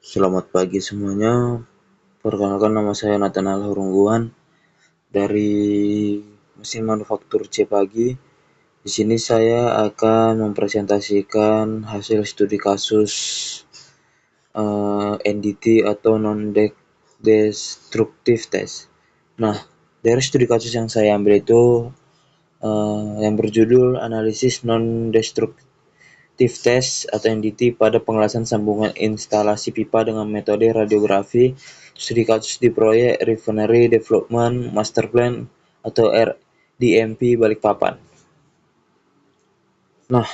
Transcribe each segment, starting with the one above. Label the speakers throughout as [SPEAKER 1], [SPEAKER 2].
[SPEAKER 1] Selamat pagi semuanya. Perkenalkan, nama saya Nathanael Hurungguan dari Mesin Manufaktur C Pagi. Di sini saya akan mempresentasikan hasil studi kasus NDT atau non-destructive test. Nah, dari studi kasus yang saya ambil itu yang berjudul analisis non-destructive test atau NDT pada pengelasan sambungan instalasi pipa dengan metode radiografi. Studi kasus di proyek Refinery Development Master Plan atau RDMP Balikpapan. Nah,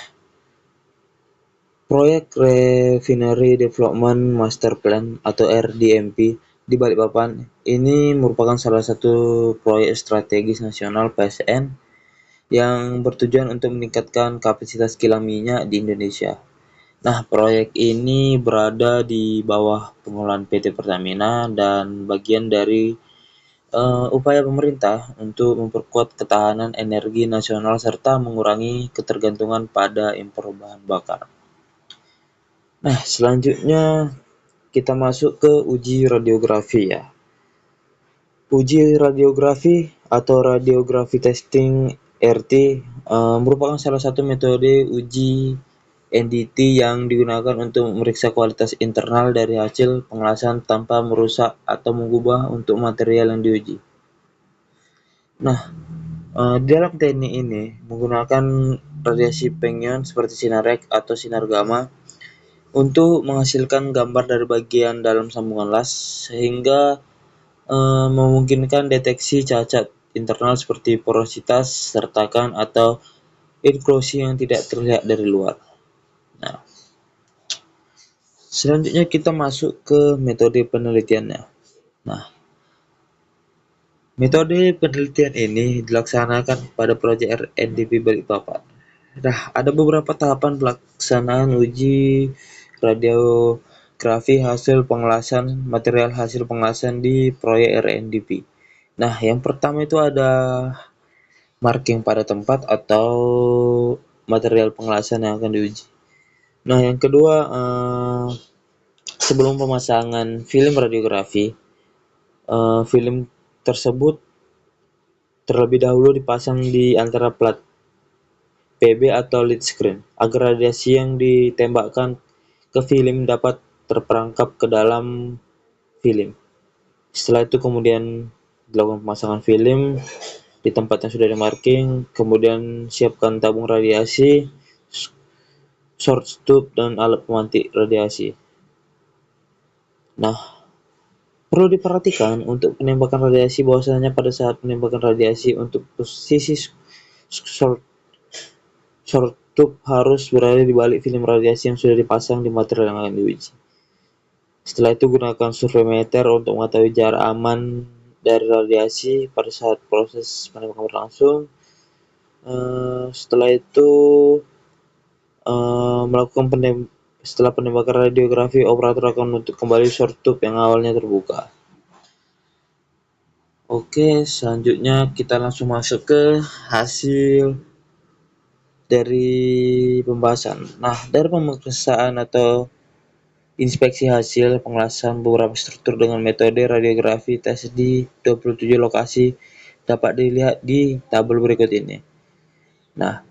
[SPEAKER 1] proyek Refinery Development Master Plan atau RDMP di Balikpapan ini merupakan salah satu proyek strategis nasional PSN yang bertujuan untuk meningkatkan kapasitas kilang minyak di Indonesia. Nah, proyek ini berada di bawah pengelolaan PT Pertamina dan bagian dari upaya pemerintah untuk memperkuat ketahanan energi nasional serta mengurangi ketergantungan pada impor bahan bakar. Nah, selanjutnya kita masuk ke uji radiografi ya. Uji radiografi atau radiografi testing RT merupakan salah satu metode uji NDT yang digunakan untuk memeriksa kualitas internal dari hasil pengelasan tanpa merusak atau mengubah untuk material yang diuji. Nah, dalam teknik ini menggunakan radiasi pengion seperti sinar X atau sinar gamma untuk menghasilkan gambar dari bagian dalam sambungan las sehingga memungkinkan deteksi cacat internal seperti porositas, sertakan, atau inklusi yang tidak terlihat dari luar. Nah, selanjutnya kita masuk ke metode penelitiannya. Nah, metode penelitian ini dilaksanakan pada proyek RNDP Balikpapan. Nah, ada beberapa tahapan pelaksanaan uji radiografi hasil pengelasan material hasil pengelasan di proyek RNDP. Nah, yang pertama itu ada marking pada tempat atau material pengelasan yang akan diuji. Nah, yang kedua, sebelum pemasangan film radiografi, film tersebut terlebih dahulu dipasang di antara plat PB atau lead screen agar radiasi yang ditembakkan ke film dapat terperangkap ke dalam film. Setelah itu kemudian dilakukan pemasangan film di tempat yang sudah dimarking, kemudian siapkan tabung radiasi, short tube, dan alat pemantik radiasi. Nah, perlu diperhatikan untuk penembakan radiasi bahwasanya pada saat penembakan radiasi untuk posisi short tube harus berada di balik film radiasi yang sudah dipasang di material yang akan diuji. Setelah itu gunakan survei meter untuk mengetahui jarak aman dari radiasi pada saat proses penembakan berlangsung. Setelah itu setelah penembakan radiografi, operator akan menutup kembali short tube yang awalnya terbuka. Oke, selanjutnya kita langsung masuk ke hasil dari pembahasan. Nah, dari pemeriksaan atau inspeksi hasil pengelasan beberapa struktur dengan metode radiografi tes di 27 lokasi dapat dilihat di tabel berikut ini. Nah,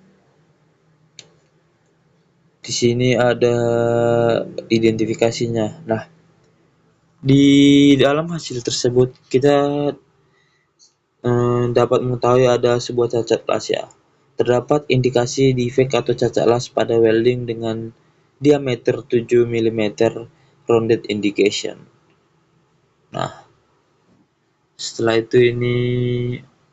[SPEAKER 1] di sini ada identifikasinya. Nah, di dalam hasil tersebut kita dapat mengetahui ada sebuah cacat las ya. Terdapat indikasi defek atau cacat las pada welding dengan diameter 7 mm rounded indication. Nah, setelah itu ini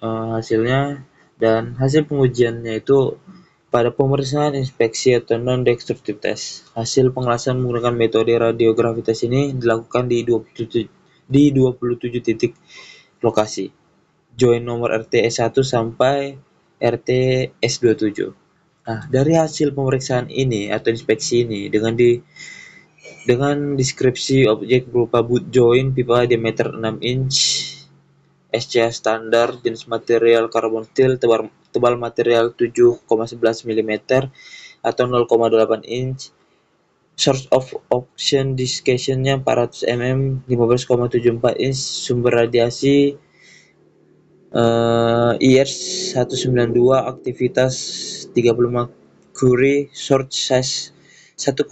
[SPEAKER 1] hasilnya, dan hasil pengujiannya itu pada pemeriksaan inspeksi atau non-destructive test. Hasil pengelasan menggunakan metode radiografi tes ini dilakukan di 27 titik lokasi. Join nomor RT S1 sampai RT S27. Nah, dari hasil pemeriksaan ini atau inspeksi ini dengan deskripsi objek berupa boot joint pipa diameter 6 inch, SCA standar, jenis material karbon steel, tebal material 7,11 mm atau 0,8 inch, Source of action discussion-nya 400 mm 15,74 inch, sumber radiasi IR 192, aktivitas 35 Curie, source size 1,25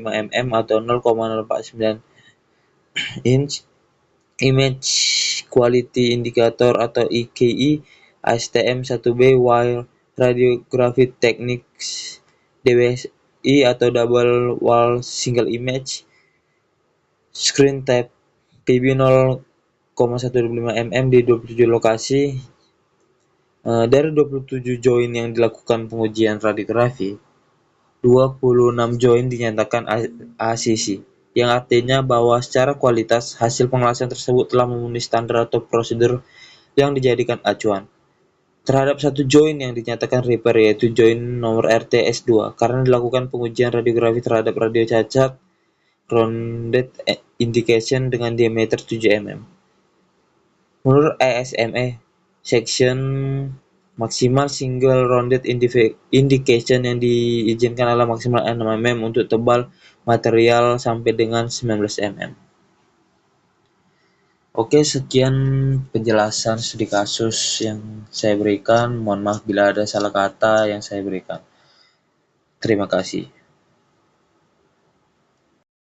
[SPEAKER 1] mm atau 0,049 inch, image quality indicator atau IQI ASTM1B, wire radiography techniques DWI atau double wall single image, screen type PB 0,125 mm di 27 lokasi. Dari 27 join yang dilakukan pengujian radiografi, 26 join dinyatakan ACC, yang artinya bahwa secara kualitas hasil pengelasan tersebut telah memenuhi standar atau prosedur yang dijadikan acuan. Terhadap satu join yang dinyatakan repair, yaitu join nomor RTS2, karena dilakukan pengujian radiografi terhadap radio cacat rounded indication dengan diameter 7 mm. Menurut ASME section, maksimal single rounded indication yang diizinkan adalah maksimal 6 mm untuk tebal material sampai dengan 19 mm. Oke, sekian penjelasan studi kasus yang saya berikan. Mohon maaf bila ada salah kata yang saya berikan. Terima kasih.